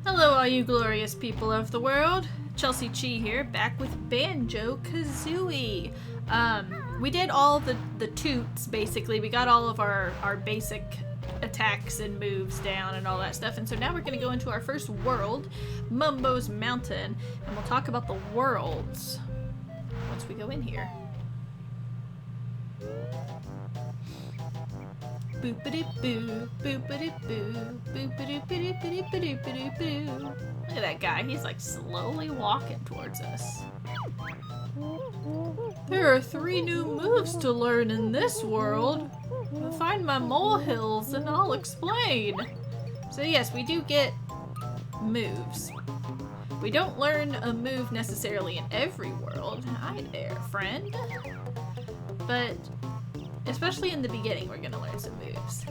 Hello all you glorious people of the world. Chelsea-Chee here, back with Banjo Kazooie. We did all the toots, basically. We got all of our basic attacks and moves down and all that stuff. And so now we're going to go into our first world, Mumbo's Mountain. And we'll talk about the worlds once we go in here. Boopity-boo, boopity-boo, boopity-boo-boo-boo-boo-boo-boo. Look at that guy, he's like slowly walking towards us. There are 3 new moves to learn in this world. Find my molehills and I'll explain. So yes, we do get moves. We don't learn a move necessarily in every world. Hi there, friend. But especially in the beginning, we're gonna learn some moves.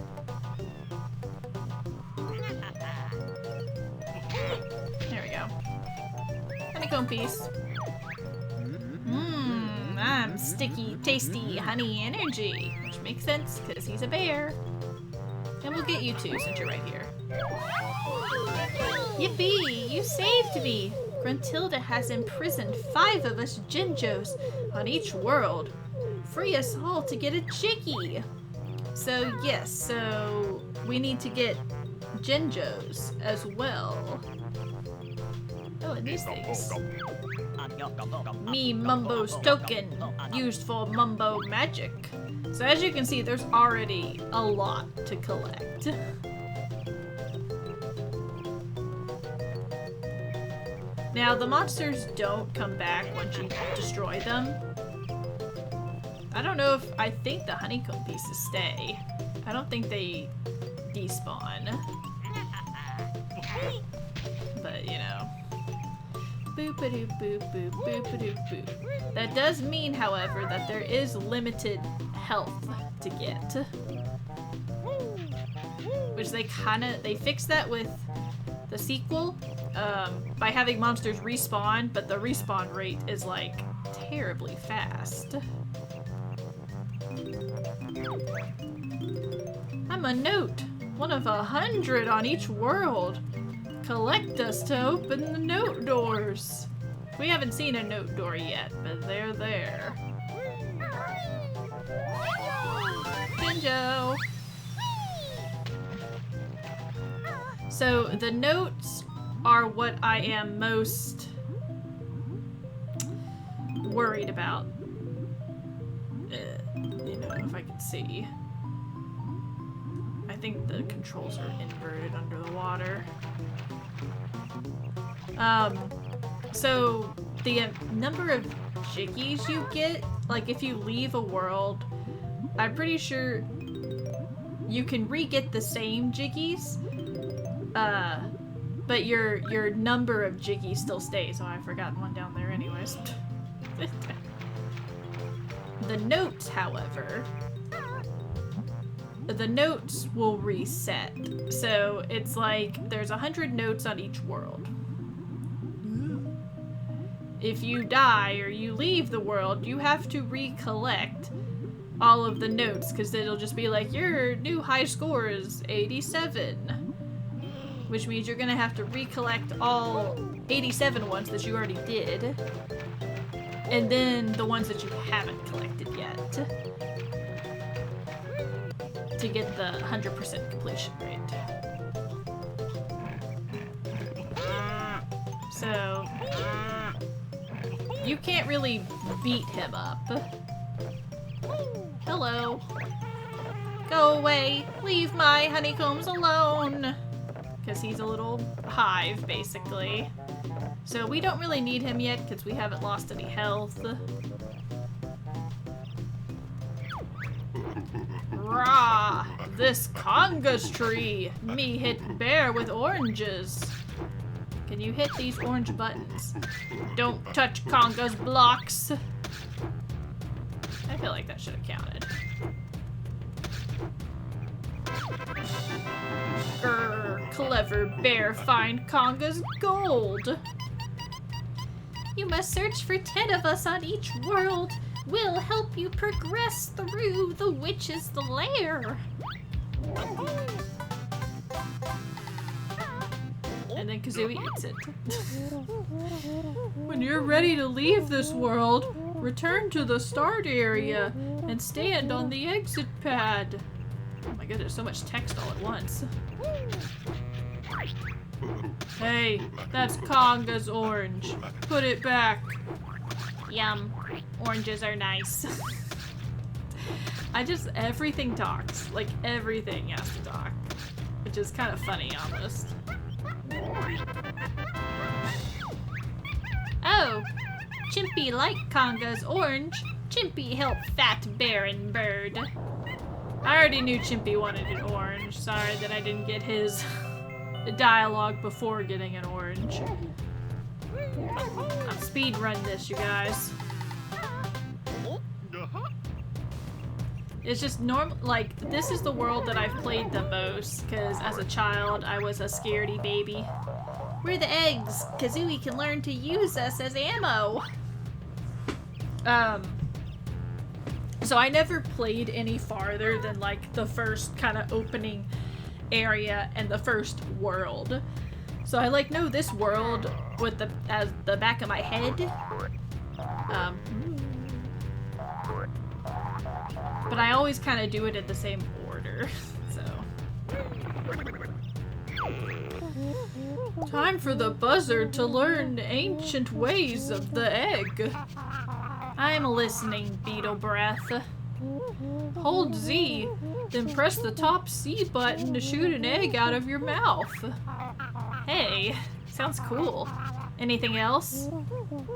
There we go. Honeycomb piece. I'm sticky, tasty, honey energy. Which makes sense, because he's a bear. And we'll get you too, since you're right here. Yippee! You saved me! Gruntilda has imprisoned 5 of us Jinjos on each world. Free us all to get a Jiggy. So yes, so we need to get Jinjos as well. Oh, and these things. Me Mumbo's token, used for Mumbo magic. So as you can see, there's already a lot to collect. Now, the monsters don't come back once you destroy them. I don't know if, I think the honeycomb pieces stay. I don't think they despawn. But, you know. Boop-a-doop, boop, boop, boop-a-doop, boop. That does mean, however, that there is limited health to get. Which they fixed that with the sequel, by having monsters respawn, but the respawn rate is, like, terribly fast. I'm a note, one of 100 on each world. Collect us to open the note doors. We haven't seen a note door yet, but they're there. Banjo! So the notes are what I am most worried about. You know, if I can see. I think the controls are inverted under the water. So the number of Jiggies you get, like if you leave a world, I'm pretty sure you can re-get the same Jiggies, but your number of Jiggies still stays. Oh, I've forgotten one down there anyways. The notes, however, the notes will reset. So it's like there's 100 notes on each world. If you die or you leave the world, you have to recollect all of the notes, because it'll just be like, your new high score is 87. Which means you're gonna have to recollect all 87 ones that you already did. And then the ones that you haven't collected yet. To get the 100% completion rate. So you can't really beat him up. Hello. Go away. Leave my honeycombs alone. Because he's a little hive, basically. So we don't really need him yet because we haven't lost any health. Rah! This congas tree! Me hit bear with oranges. Can you hit these orange buttons? Don't touch congas blocks. I feel like that should have counted. Grr, clever bear, find congas gold. You must search for 10 of us on each world. We'll help you progress through the witch's lair. And And then Kazooie eats it. When you're ready to leave this world, return to the start area and stand on the exit pad. Oh my goodness, so much text all at once. Hey, that's Conga's orange. Put it back. Yum. Oranges are nice. Everything talks. Like, everything has to talk. Which is kind of funny, almost. Oh! Chimpy like Conga's orange. Chimpy help fat bear and bird. I already knew Chimpy wanted an orange. Sorry that I didn't get his dialogue before getting an orange. I'll speed run this, you guys. It's just normal, like, this is the world that I've played the most, because as a child, I was a scaredy baby. We're the eggs. Kazooie can learn to use us as ammo. So I never played any farther than, like, the first kind of opening area and the first world. So I, like, know this world with as the back of my head. But I always kind of do it in the same order, so. Time for the buzzard to learn ancient ways of the egg. I'm listening, Beetle Breath. Hold Z, then press the top C button to shoot an egg out of your mouth. Hey, sounds cool. Anything else?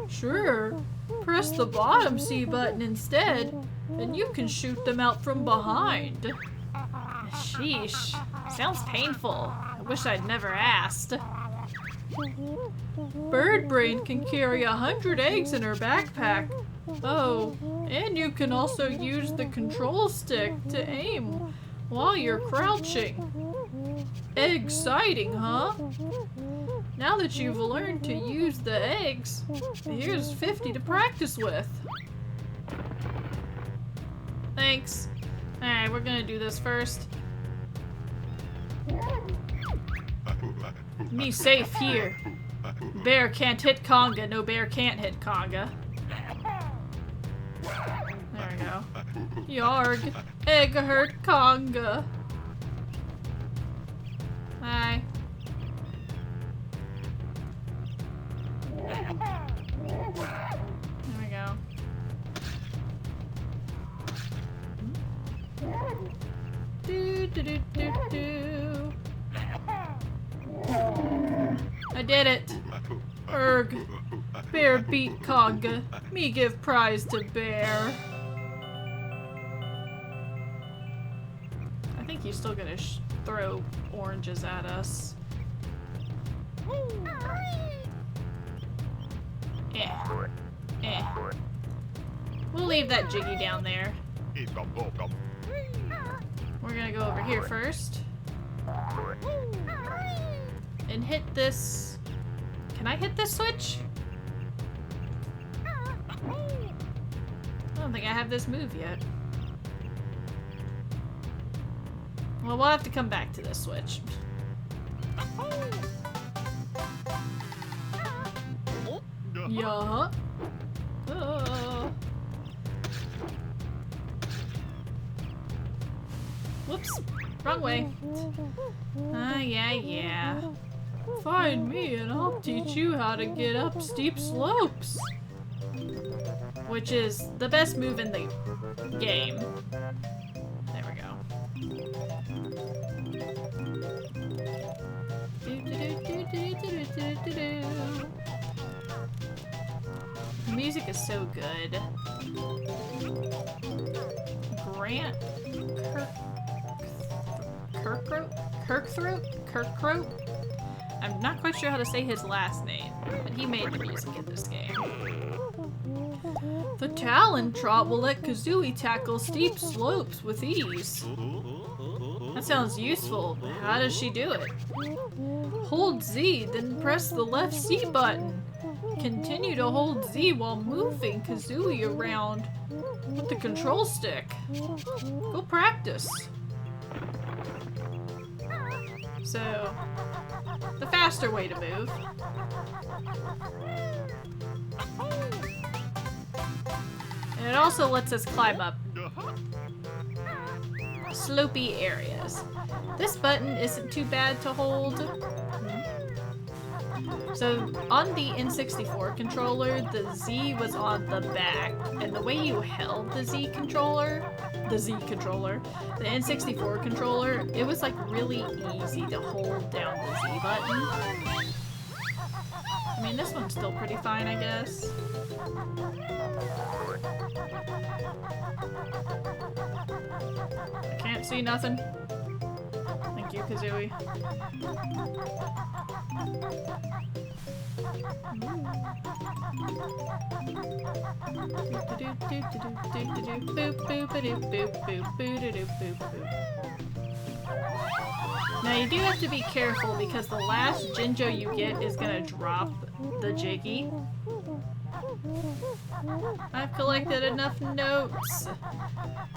Sure. Press the bottom C button instead, and you can shoot them out from behind. Sheesh. Sounds painful. I wish I'd never asked. Bird Brain can carry 100 eggs in her backpack. Oh, and you can also use the control stick to aim while you're crouching. Exciting, huh? Now that you've learned to use the eggs, here's 50 to practice with. Thanks. Alright, we're gonna do this first. Me safe here. Bear can't hit Conga, no bear can't hit Conga. There we go. Yarg, egg hurt Conga. Hi. There we go. Do do do do do. I did it. Erg. Bear beat Conga. Me give prize to Bear. I think he's still gonna throw oranges at us. We'll leave that Jiggy down there. We're gonna go over here first. And hit this. Can I hit this switch? I don't think I have this move yet. Well, we'll have to come back to this switch. Yeah. Whoops. Wrong way. Yeah. Find me and I'll teach you how to get up steep slopes. Which is the best move in the game. There we go. The music is so good. Grant Kirkthroat? I'm not quite sure how to say his last name, but he made the music in this game. The Talon Trot will let Kazooie tackle steep slopes with ease. That sounds useful, but how does she do it? Hold Z, then press the left C button. Continue to hold Z while moving Kazooie around with the control stick. Go practice. So, the faster way to move. And it also lets us climb up slopey areas. This button isn't too bad to hold. So on the N64 controller, the Z was on the back, and the way you held the Z controller, the N64 controller, it was like really easy to hold down the Z button. I mean, this one's still pretty fine, I guess. I can't see nothing. Thank you, Kazooie. Now you do have to be careful because the last Jinjo you get is gonna drop the Jiggy. I've collected enough notes.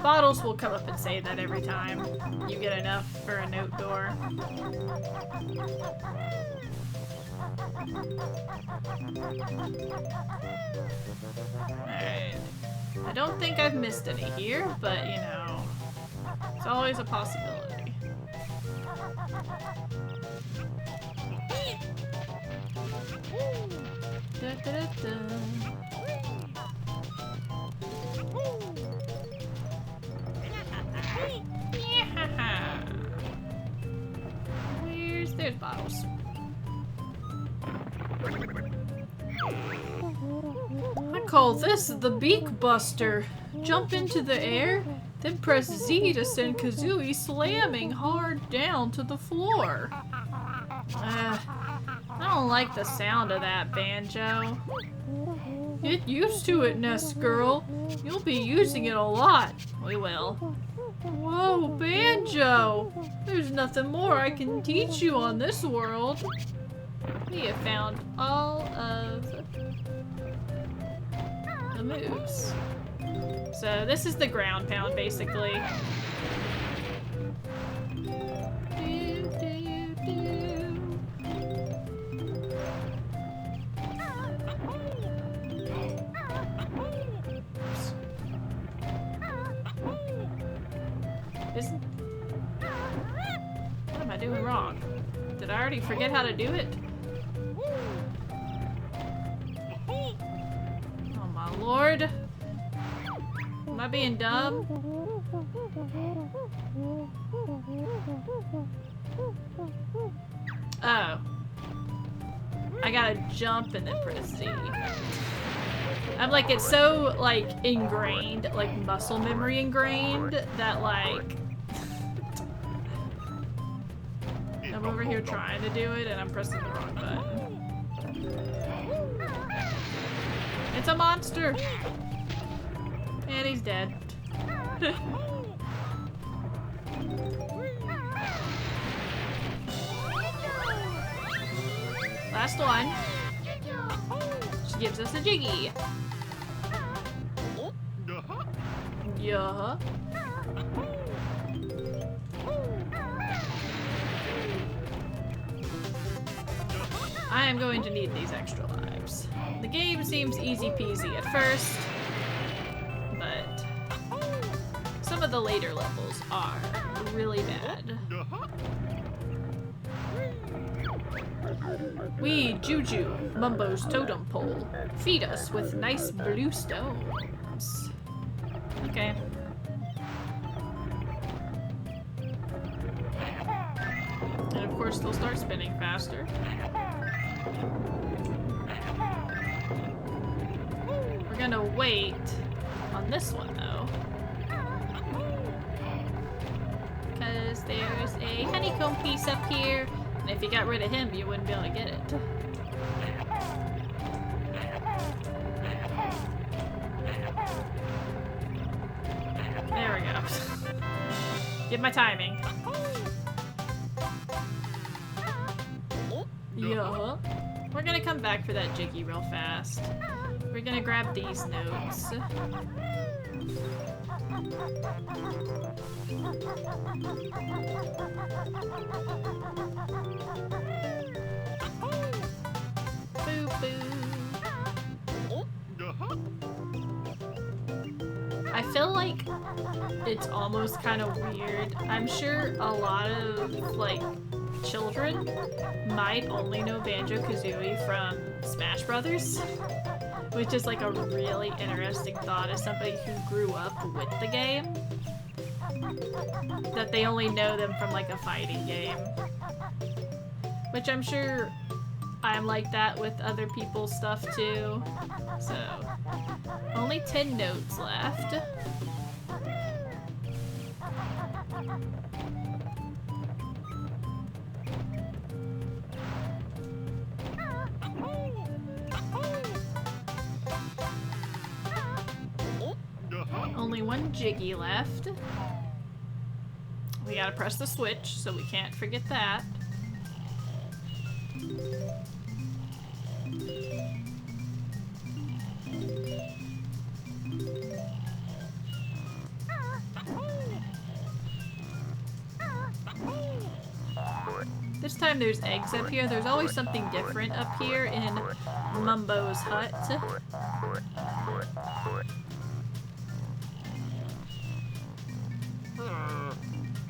Bottles will come up and say that every time you get enough for a note door. Alright. I don't think I've missed any here, but you know, it's always a possibility. Da, da, da, da. There's bottles. I call this the Beak Buster. Jump into the air, then press Z to send Kazooie slamming hard down to the floor. I don't like the sound of that, Banjo. Get used to it, Nest Girl. You'll be using it a lot. We will. Whoa, Banjo! There's nothing more I can teach you on this world. We have found all of the moves. So this is the ground pound, basically. What am I doing wrong? Did I already forget how to do it? Oh my lord. Am I being dumb? Oh. I gotta jump and then press Z. I'm like, it's so, like, ingrained, like, muscle memory ingrained, that, like, I'm over here trying to do it, and I'm pressing the wrong button. It's a monster! And he's dead. Last one. She gives us a Jiggy. Yeah. I am going to need these extra lives. The game seems easy peasy at first, but some of the later levels are really bad. We Juju, Mumbo's totem pole. Feed us with nice blue stones. Okay. And of course they'll start spinning faster. We're gonna wait on this one though. Because there's a honeycomb piece up here. And if you got rid of him, you wouldn't be able to get it. There we go. Get my timing. Yeah. We're gonna come back for that Jiggy real fast. We're gonna grab these notes. I feel like it's almost kind of weird. I'm sure a lot of, like, children might only know Banjo Kazooie from Smash Brothers, which is like a really interesting thought as somebody who grew up with the game. That they only know them from like a fighting game. Which I'm sure I'm like that with other people's stuff too. So, only 10 notes left. Only one Jiggy left. We gotta press the switch, so we can't forget that. This time there's eggs up here. There's always something different up here in Mumbo's hut.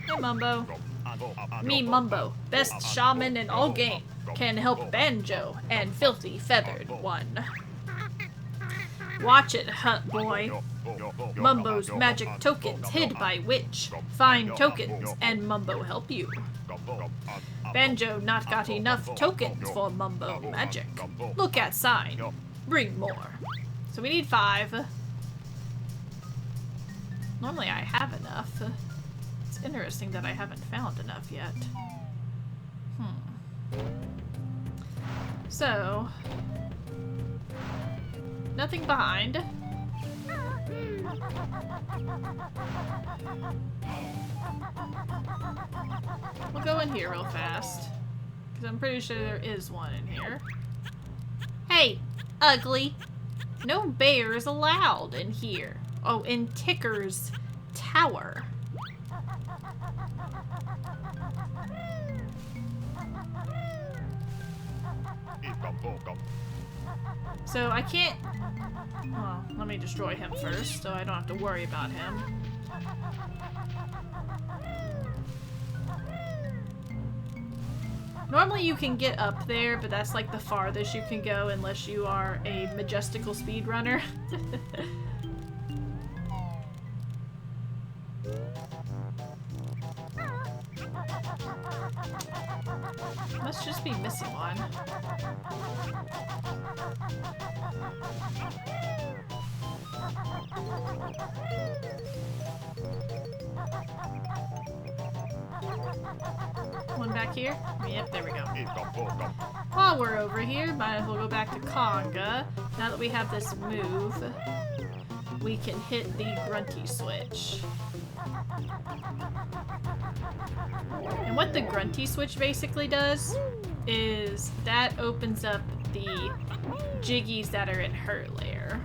Hey, Mumbo. Me, Mumbo, best shaman in all game, can help Banjo and Filthy Feathered One. Watch it, hut boy. Mumbo's magic tokens hid by witch. Find tokens and Mumbo help you. Banjo not got enough tokens for Mumbo magic. Look at sign. Bring more. So we need 5. Normally I have enough. It's interesting that I haven't found enough yet. So, nothing behind. We'll go in here real fast, because I'm pretty sure there is one in here. Hey, ugly! No bears allowed in here. Oh, in Ticker's tower. So I can't... Well, let me destroy him first, so I don't have to worry about him. Normally you can get up there, but that's like the farthest you can go unless you are a majestical speedrunner. Must just be missing one. One back here? Yep, there we go. While we're over here, might as well go back to Conga. Now that we have this move, we can hit the Grunty switch. And what the Grunty switch basically does is that opens up the Jiggies that are in her lair.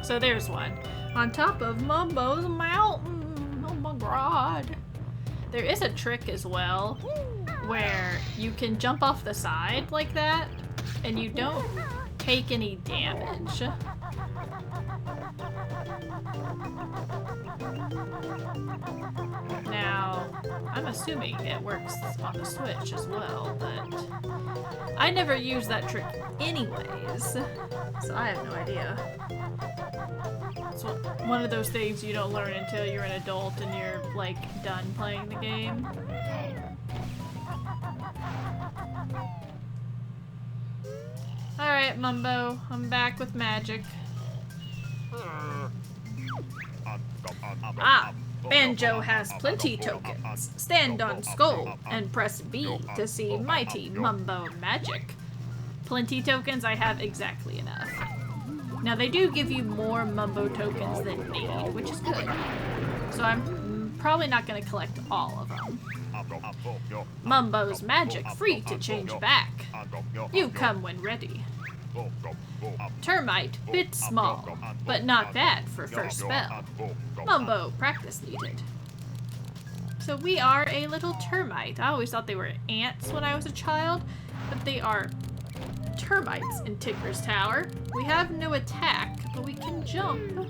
So there's one. On top of Mumbo's mountain. Oh my god. There is a trick as well where you can jump off the side like that and you don't take any damage. Now, I'm assuming it works on the Switch as well, but I never use that trick anyways, so I have no idea. It's one of those things you don't learn until you're an adult and you're, like, done playing the game. Alright, Mumbo, I'm back with magic. Ah! Banjo has plenty tokens. Stand on Skull and press B to see mighty Mumbo magic. Plenty tokens, I have exactly enough. Now they do give you more Mumbo tokens than need, which is good. So I'm probably not going to collect all of them. Mumbo's magic free to change back. You come when ready. Termite, bit small, but not bad for first spell. Mumbo, practice needed. So we are a little termite. I always thought they were ants when I was a child, but they are termites in Tinker's Tower. We have no attack, but we can jump.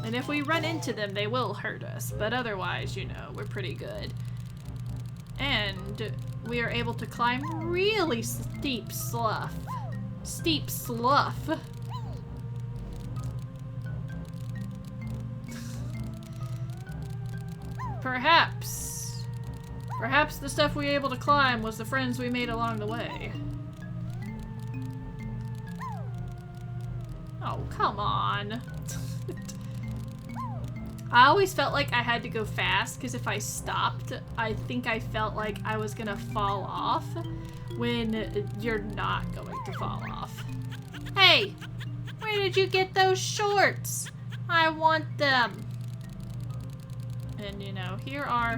And if we run into them, they will hurt us, but otherwise, you know, we're pretty good. And we are able to climb really steep slough. Steep slough. Perhaps the stuff we were able to climb was the friends we made along the way. Oh, come on. I always felt like I had to go fast, because if I stopped, I think I felt like I was gonna fall off, when you're not going to fall off. Hey! Where did you get those shorts? I want them! And, you know, here are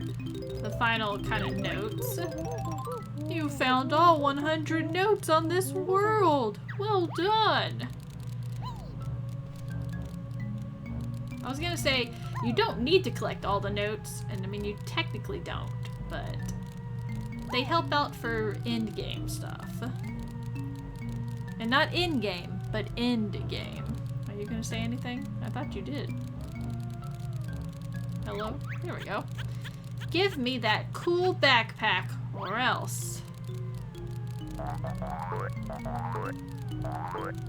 the final kind of notes. You found all 100 notes on this world! Well done! I was gonna say, you don't need to collect all the notes, and I mean, you technically don't, but they help out for end-game stuff. And not in-game, but end-game. Are you gonna say anything? I thought you did. Hello? There we go. Give me that cool backpack, or else.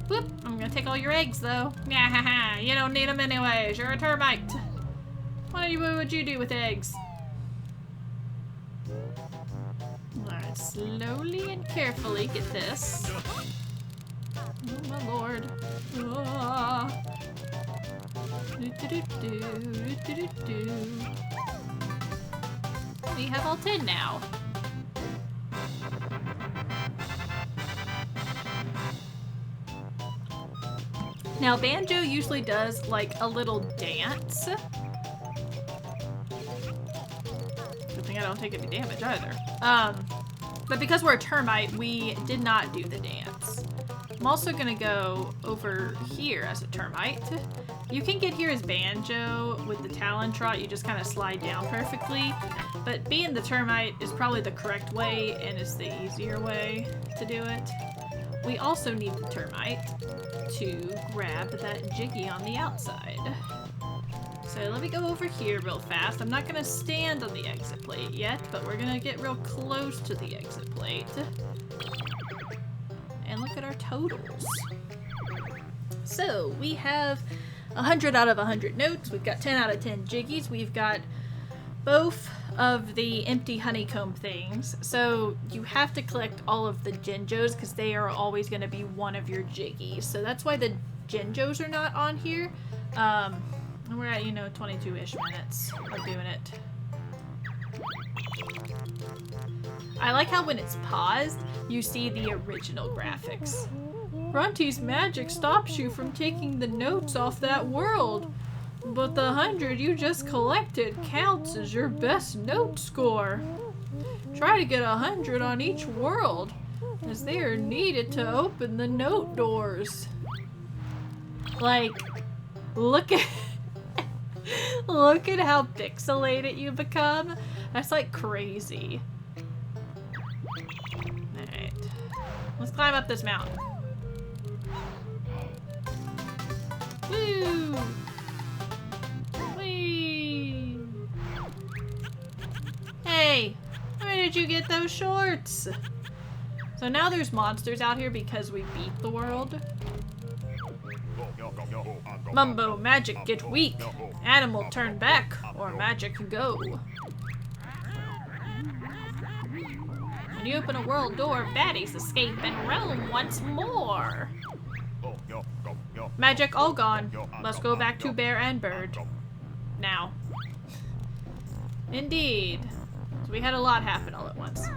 Whoop! I'm gonna take all your eggs, though. Yeah, you don't need them anyways. You're a termite. What would you do with eggs? Alright, slowly and carefully get this. Oh my lord. Ah. We have all 10 now. Now, Banjo usually does like a little dance. Good thing I don't take any damage either. But because we're a termite, we did not do the dance. I'm also gonna go over here as a termite. You can get here as Banjo with the Talon Trot, you just kind of slide down perfectly. But being the termite is probably the correct way and is the easier way to do it. We also need the termite to grab that Jiggy on the outside. So let me go over here real fast. I'm not gonna stand on the exit plate yet, but we're gonna get real close to the exit plate. And look at our totals. So we have 100 out of 100 notes. We've got 10 out of 10 Jiggies. We've got both of the empty honeycomb things. So you have to collect all of the Jinjos because they are always going to be one of your Jiggies. So that's why the Jinjos are not on here. And we're at, you know, 22-ish minutes of doing it. I like how when it's paused, you see the original graphics. Grunty's magic stops you from taking the notes off that world, but the 100 you just collected counts as your best note score. Try to get 100 on each world, as they are needed to open the note doors. Like, look at look at how pixelated you become. That's like crazy. Alright. Let's climb up this mountain. Woo! Whee! Hey! Where did you get those shorts? So now there's monsters out here because we beat the world. Mumbo, magic get weak. Animal turn back, or magic go. When you open a world door, baddies escape and roam once more. Magic all gone. Must go back to Bear and Bird. Now. Indeed. So we had a lot happen all at once.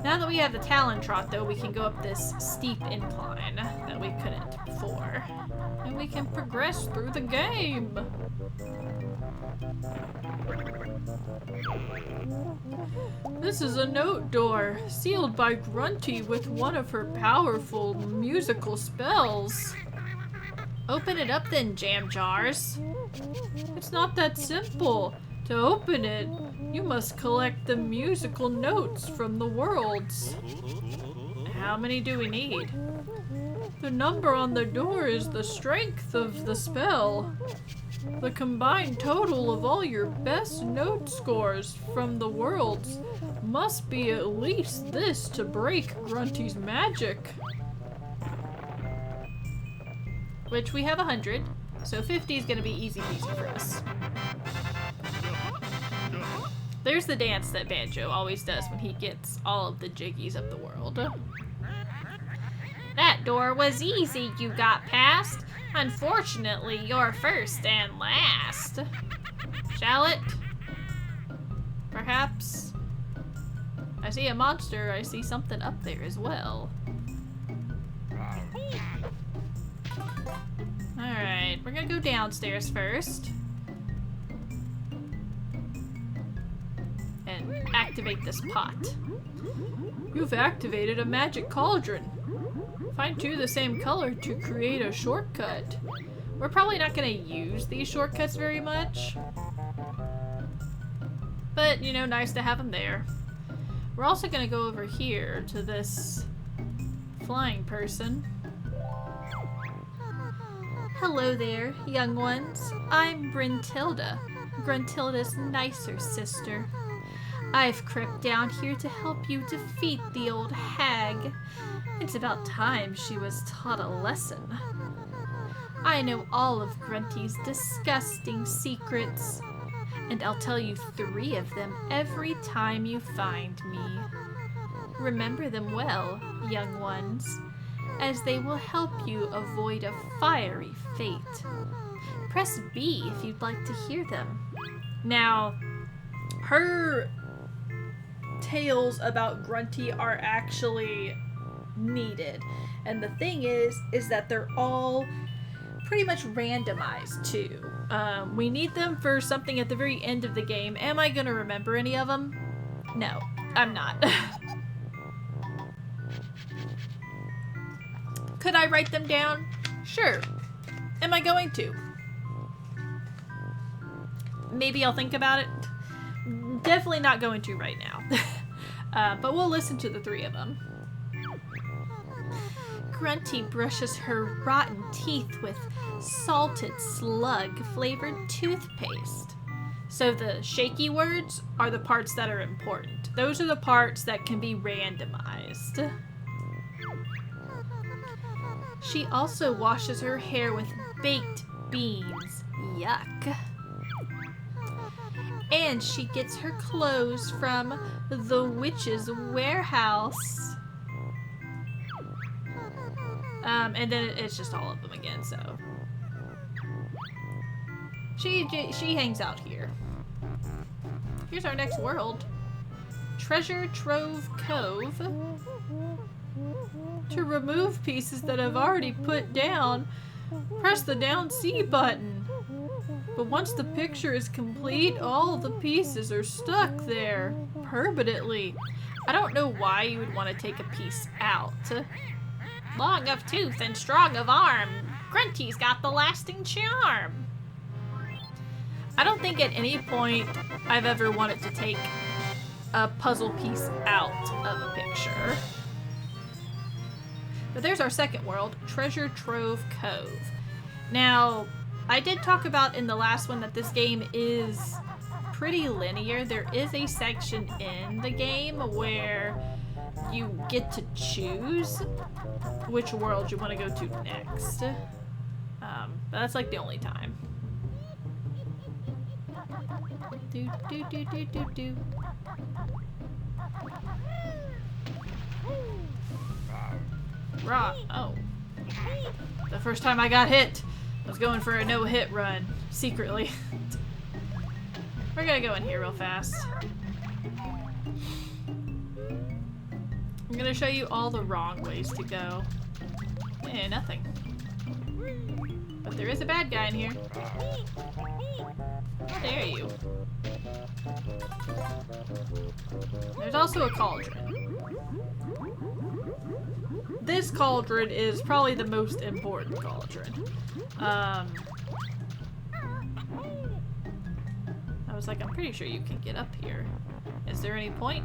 Now that we have the Talon Trot, though, we can go up this steep incline that we couldn't before. And we can progress through the game. This is a note door, sealed by Grunty with one of her powerful musical spells. Open it up then, jam jars. It's not that simple. To open it, you must collect the musical notes from the worlds. How many do we need? The number on the door is the strength of the spell. The combined total of all your best note scores from the worlds must be at least this to break Grunty's magic. Which we have 100, so 50 is gonna be easy peasy for us. There's the dance that Banjo always does when he gets all of the jiggies of the world. That door was easy you got past. Unfortunately, you're first and last. Shall it? Perhaps? I see a monster. I see something up there as well. Alright, we're gonna go downstairs first. And activate this pot. You've activated a magic cauldron. Find two the same color to create a shortcut. We're probably not gonna use these shortcuts very much. But, you know, nice to have them there. We're also gonna go over here to this flying person. Hello there, young ones. I'm Gruntilda, Gruntilda's nicer sister. I've crept down here to help you defeat the old hag. It's about time she was taught a lesson. I know all of Grunty's disgusting secrets, and I'll tell you 3 of them every time you find me. Remember them well, young ones, as they will help you avoid a fiery fate. Press B if you'd like to hear them. Now, her tales about Grunty are actually needed. And the thing is that they're all pretty much randomized too. We need them for something at the very end of the game. Am I gonna remember any of them? No, I'm not. Could I write them down? Sure. Am I going to? Maybe I'll think about it. Definitely not going to right now. But we'll listen to the 3 of them. Grunty brushes her rotten teeth with salted slug-flavored toothpaste. So the shaky words are the parts that are important. Those are the parts that can be randomized. She also washes her hair with baked beans. Yuck. And she gets her clothes from the witch's warehouse. And then it's just all of them again, so. She hangs out here. Here's our next world. Treasure Trove Cove. To remove pieces that I've already put down, press the down C button. But once the picture is complete, all the pieces are stuck there permanently. I don't know why you would want to take a piece out. Long of tooth and strong of arm, Grunty's got the lasting charm. I don't think at any point I've ever wanted to take a puzzle piece out of a picture. But there's our second world, Treasure Trove Cove. Now, I did talk about in the last one that this game is pretty linear. There is a section in the game where you get to choose which world you want to go to next. But that's like the only time. Do do do do do do. Raw. Oh. The first time I got hit, I was going for a no-hit run, secretly. We're gonna go in here real fast. I'm gonna show you all the wrong ways to go. Eh, nothing. But there is a bad guy in here. How dare you? There's also a cauldron. This cauldron is probably the most important cauldron. was like, I'm pretty sure you can get up here. Is there any point?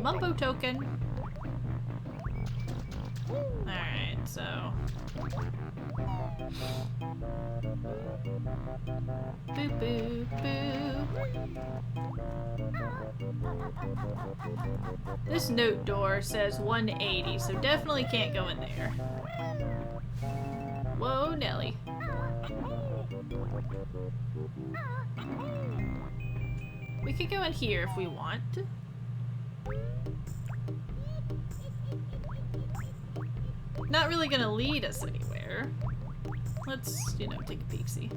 Mumbo token. Alright, so... Boo boo boo. This note door says 180, so definitely can't go in there. Whoa, Nelly. We could go in here if we want. Not really gonna lead us anywhere. Let's, you know, take a peek-see.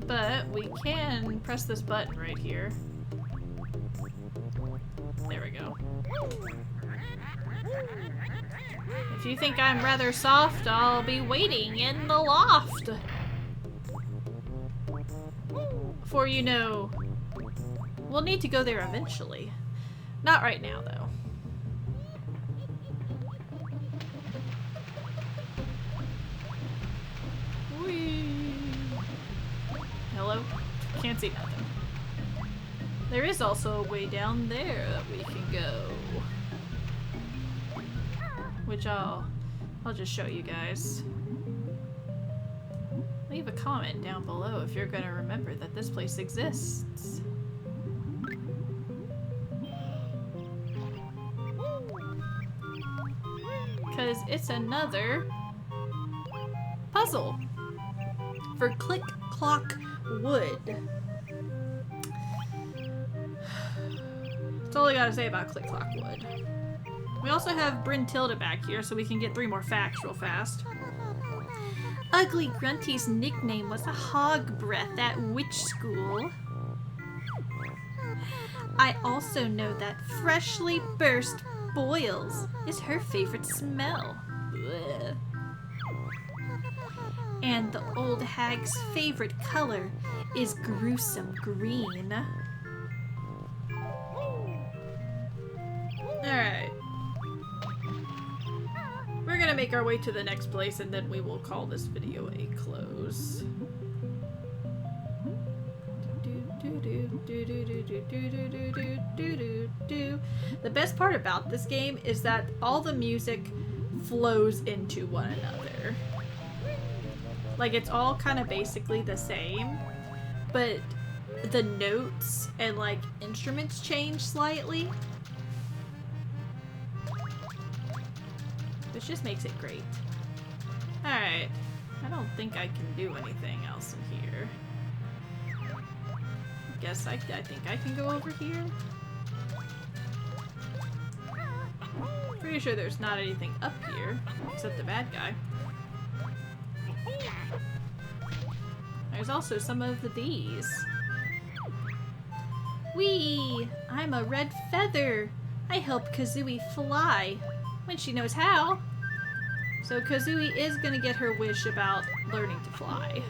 But we can press this button right here. There we go. If you think I'm rather soft, I'll be waiting in the loft. Before you know, we'll need to go there eventually. Not right now, though. Whee! Hello? Can't see nothing. There is also a way down there that we can go. Which I'll just show you guys. Leave a comment down below if you're gonna remember that this place exists. Because it's another puzzle for Click Clock Wood. That's all I gotta say about Click Clock Wood. We also have Bryntilda back here, so we can get 3 more facts real fast. Ugly Grunty's nickname was a hog breath at witch school. I also know that freshly burst boils is her favorite smell. Blech. And the old hag's favorite color is gruesome green. Alright. We're gonna make our way to the next place and then we will call this video a close. The best part about this game is that all the music flows into one another. Like, it's all kind of basically the same, but the notes and like instruments change slightly, which just makes it great. Alright, I don't think I can do anything else in here. I think I can go over here. Pretty sure there's not anything up here except the bad guy. There's also some of these. Whee! I'm a red feather. I help Kazooie fly when she knows how. So Kazooie is gonna get her wish about learning to fly.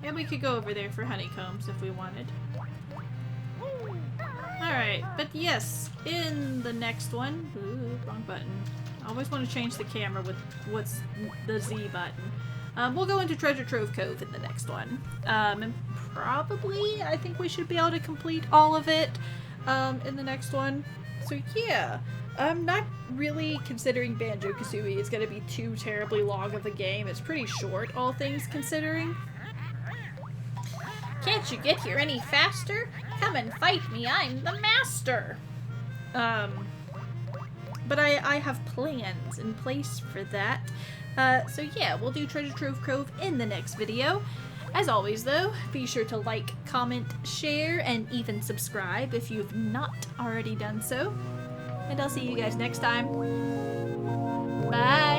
And we could go over there for honeycombs if we wanted. Alright, but yes, in the next one... Ooh, wrong button. I always want to change the camera with what's the Z button. We'll go into Treasure Trove Cove in the next one. And probably, I think we should be able to complete all of it in the next one. So yeah, I'm not really considering Banjo Kazooie is going to be too terribly long of a game. It's pretty short, all things considering. Can't you get here any faster? Come and fight me, I'm the master! But I have plans in place for that. So yeah, we'll do Treasure Trove Cove in the next video. As always though, be sure to like, comment, share, and even subscribe if you've not already done so. And I'll see you guys next time. Bye!